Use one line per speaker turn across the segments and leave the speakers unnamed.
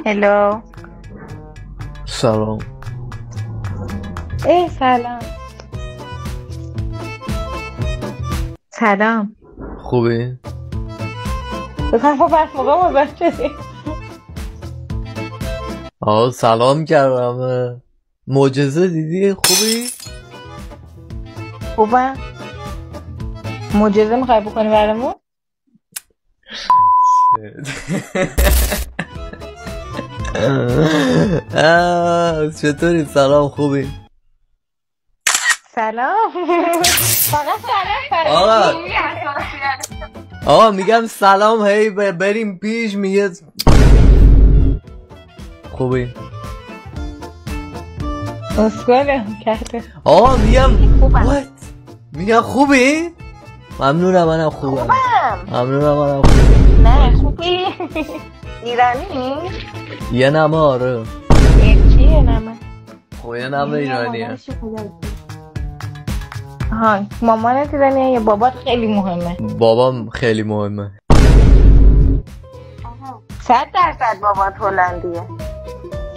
هلو.
سلام.
سلام. سلام.
خوبی؟
بکنم خب بس موقع مزاح شدی.
سلام کردم. معجزه دیدی؟ خوبی؟
خوبم. معجزه میخوای بکنی برامون؟
چطوری؟ سلام خوبی؟
سلام. فقط سلام.
آقا میگم سلام، هی بریم پیش. میگه خوبی؟
اسکوله کرده.
آقا میگم
خوبم.
میگم خوبی؟ ممنونم، منم خوبم. ممنونم، منم خوبم.
نه خوبی؟ ایرانی؟
یه نمه. آره
یکیه نمه.
خب یه نمه ایرانیه.
ها مامانت ایرانیه یا بابات خیلی مهمه؟
بابام خیلی مهمه.
100% بابات هلندیه.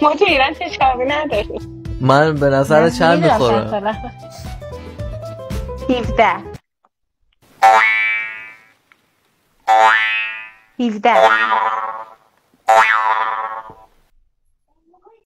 ما تو ایران چشمی نداریم.
من به نظر چند میخورم؟
17. 17.